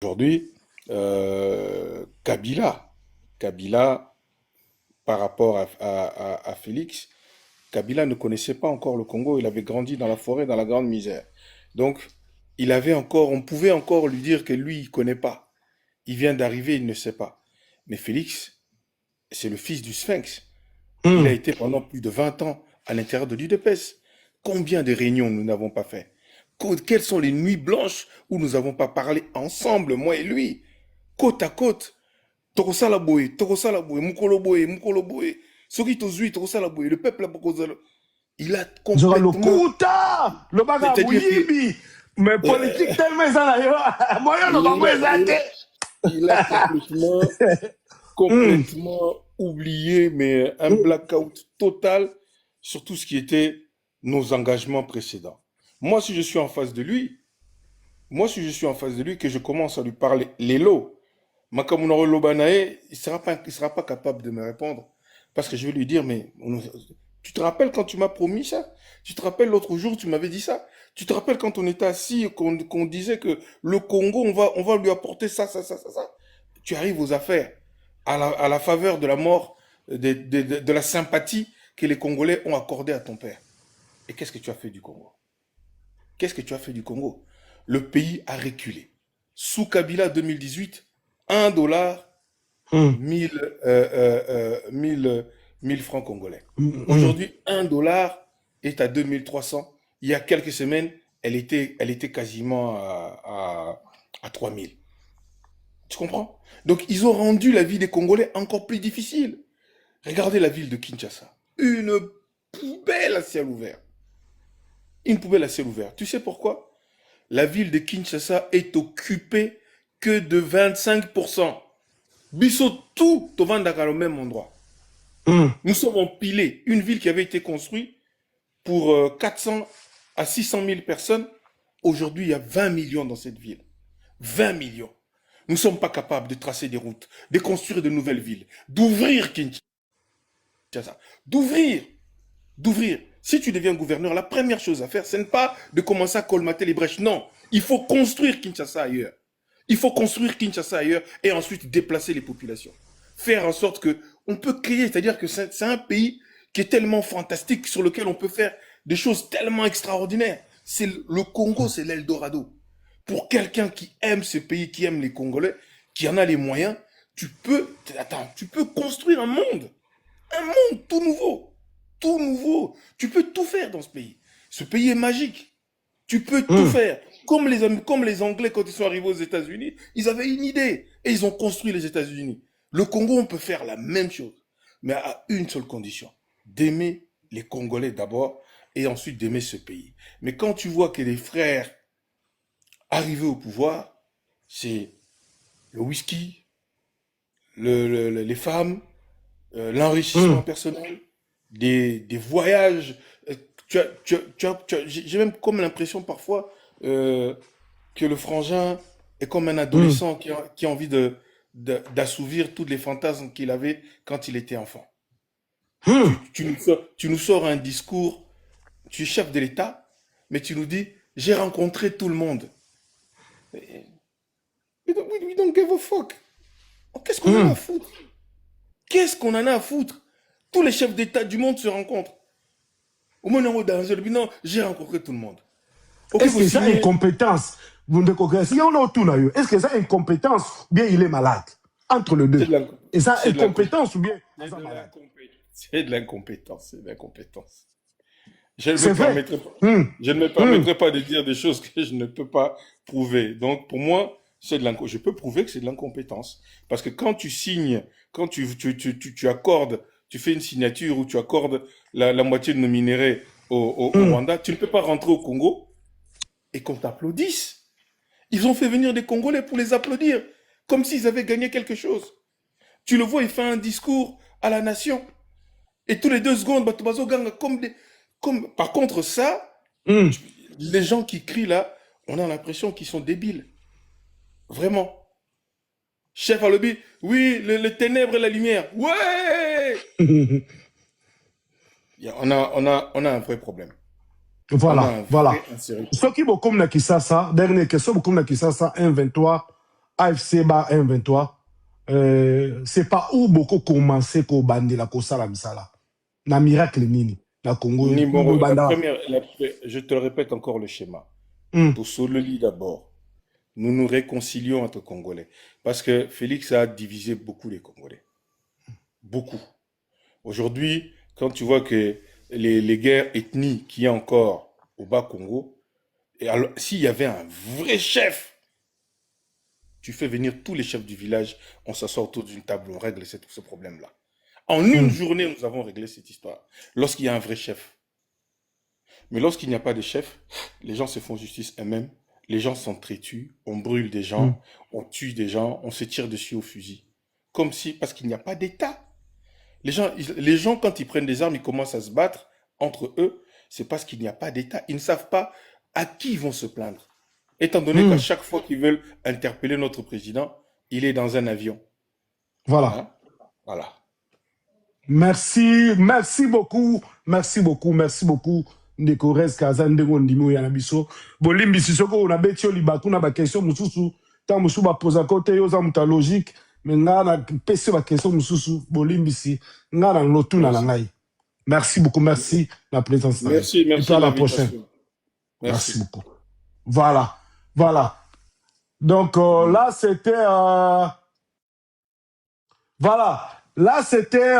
Aujourd'hui, Kabila, par rapport à Félix, Kabila ne connaissait pas encore le Congo. Il avait grandi dans la forêt, dans la grande misère. Donc, on pouvait encore lui dire que lui, il connaît pas. Il vient d'arriver, il ne sait pas. Mais Félix, c'est le fils du Sphinx. Il a Hum. été pendant plus de 20 ans à l'intérieur de l'UDPS. Combien de réunions nous n'avons pas fait? Quelles sont les nuits blanches où nous n'avons pas parlé ensemble, moi et lui, côte à côte? Tokosala boye, tokosala boye, mukolo boye, mukolo boye. Soki tozui, tokosala boye. Le peuple a bokozala. Il a Zora complètement, lokuta le baga c'est-à-dire que muyibi mais politique euh, tellement ça là yo moyen no il bango a, il ezate. a, il a complètement, Hum. complètement oublié, mais un blackout total sur tout ce qui était nos engagements précédents. Moi, si je suis en face de lui, que je commence à lui parler les lots, Makamunoro Lobanae, il sera pas capable de me répondre. Parce que je vais lui dire, mais tu te rappelles quand tu m'as promis ça? Tu te rappelles l'autre jour, tu m'avais dit ça? Tu te rappelles quand on était assis, qu'on disait que le Congo, on va lui apporter ça, ça, ça, ça, ça? Tu arrives aux affaires, à la faveur de la mort, de la sympathie que les Congolais ont accordée à ton père. Et qu'est-ce que tu as fait du Congo? Qu'est-ce que tu as fait du Congo? Le pays a reculé. Sous Kabila 2018, 1 dollar, Hum. 1000 francs congolais. Hum. Aujourd'hui, 1 dollar est à 2300. Il y a quelques semaines, elle était quasiment à 3000. Tu comprends? Donc, ils ont rendu la vie des Congolais encore plus difficile. Regardez la ville de Kinshasa. Une poubelle à ciel ouvert. Une poubelle à ciel ouvert. Tu sais pourquoi? La ville de Kinshasa est occupée que de 25%. Biso tout au Vandaka au même endroit. Hum. Nous sommes empilés. Une ville qui avait été construite pour 400 à 600 000 personnes. Aujourd'hui, il y a 20 millions dans cette ville. 20 millions. Nous ne sommes pas capables de tracer des routes, de construire de nouvelles villes, d'ouvrir Kinshasa, d'ouvrir, d'ouvrir. Si tu deviens gouverneur, la première chose à faire, ce n'est pas de commencer à colmater les brèches. Non, il faut construire Kinshasa ailleurs. Il faut construire Kinshasa ailleurs et ensuite déplacer les populations. Faire en sorte que on peut créer, c'est-à-dire que c'est un pays qui est tellement fantastique, sur lequel on peut faire des choses tellement extraordinaires. C'est le Congo, c'est l'Eldorado. Pour quelqu'un qui aime ce pays, qui aime les Congolais, qui en a les moyens, tu peux construire un monde tout nouveau, tout nouveau. Tu peux tout faire dans ce pays. Ce pays est magique. Tu peux tout Hum. faire. Comme les Anglais, quand ils sont arrivés aux États-Unis, ils avaient une idée et ils ont construit les États-Unis. Le Congo, on peut faire la même chose, mais à une seule condition, d'aimer les Congolais d'abord et ensuite d'aimer ce pays. Mais quand tu vois que les frères arrivés au pouvoir, c'est le whisky, les femmes, l'enrichissement Hum. personnel, des voyages. J'ai même comme l'impression parfois euh, que le frangin est comme un Hum. adolescent qui a envie d'assouvir tous les fantasmes qu'il avait quand il était enfant. Hum. Tu nous sors un discours, tu es chef de l'État, mais tu nous dis, j'ai rencontré tout le monde. We don't give a fuck. Qu'est-ce qu'on en a à Hum. foutre? Qu'est-ce qu'on en a à foutre? Tous les chefs d'État du monde se rencontrent. Au moins, non, j'ai rencontré tout le monde. Ok, Est-ce vous que ça signez. incompétence vous ne connaissez si on a autour là est-ce que ça incompétence ou bien il est malade entre les C'est deux de la, et ça c'est de la, incompétence ou bien c'est ça de malade l'incompétence. C'est de l'incompétence. C'est de l'incompétence. Je ne me c'est vrai. permettrai pas, Hum. je ne me Hum. permettrai pas de dire des choses que je ne peux pas prouver. Donc, pour moi, c'est de l'incompétence. Je peux prouver que c'est de l'incompétence. Parce que quand tu signes, quand tu accordes, tu fais une signature où tu accordes la moitié de nos minéraux au Hum. Rwanda, tu ne peux pas rentrer au Congo et qu'on t'applaudisse. Ils ont fait venir des Congolais pour les applaudir, comme s'ils avaient gagné quelque chose. Tu le vois, il fait un discours à la nation. Et tous les 2 secondes, Batobazo gagne comme. Par contre, ça, Hum. les gens qui crient là, on a l'impression qu'ils sont débiles. Vraiment. Chef à lobby, oui, les ténèbres et la lumière. Ouais! On a un vrai problème. On a Voilà, un voilà. vrai, un sérieux Ce problème. qui beaucoup na Kisasa, dernière question, beaucoup na Kisasa, 1-23 AFC ba M23, c'est pas où beaucoup commencé ko bande la kosala misala. Na miracle nini na Congo Numéro, banda. je te le répète encore le schéma. Hmm. Tout seul le lit d'abord. Nous nous réconcilions entre Congolais. Parce que Félix a divisé beaucoup les Congolais. Beaucoup. Aujourd'hui, quand tu vois que les guerres ethniques qu'il y a encore au bas Congo, et alors, s'il y avait un vrai chef, tu fais venir tous les chefs du village, on s'assoit autour d'une table, on règle ce problème-là. En une Hmm. journée, nous avons réglé cette histoire. Lorsqu'il y a un vrai chef. Mais lorsqu'il n'y a pas de chef, les gens se font justice eux-mêmes, les gens s'entretuent, on brûle des Hmm. gens, on tue des gens, on se tire dessus au fusil. Comme si, parce qu'il n'y a pas d'État. Les gens, quand ils prennent des armes, ils commencent à se battre entre eux, c'est parce qu'il n'y a pas d'État. Ils ne savent pas à qui ils vont se plaindre. Étant donné qu'à Hmm. chaque fois qu'ils veulent interpeller notre président, il est dans un avion. Voilà. Hein? Voilà. Merci, merci beaucoup. Ndeko Res Kaza ndengo ndimo ya na biso. Bolimbi sisoko na betio libatu na ba question mususu. Ta musu ba posa kote yo za muta logique. Mais nga na pese ba question mususu. Bolimbi si nga na lotuna na Merci. ngai. Merci beaucoup, merci la présence. Merci, Et puis merci à de la prochaine. l'invitation. Merci Merci. beaucoup. Voilà, voilà. Donc là c'était voilà. Là c'était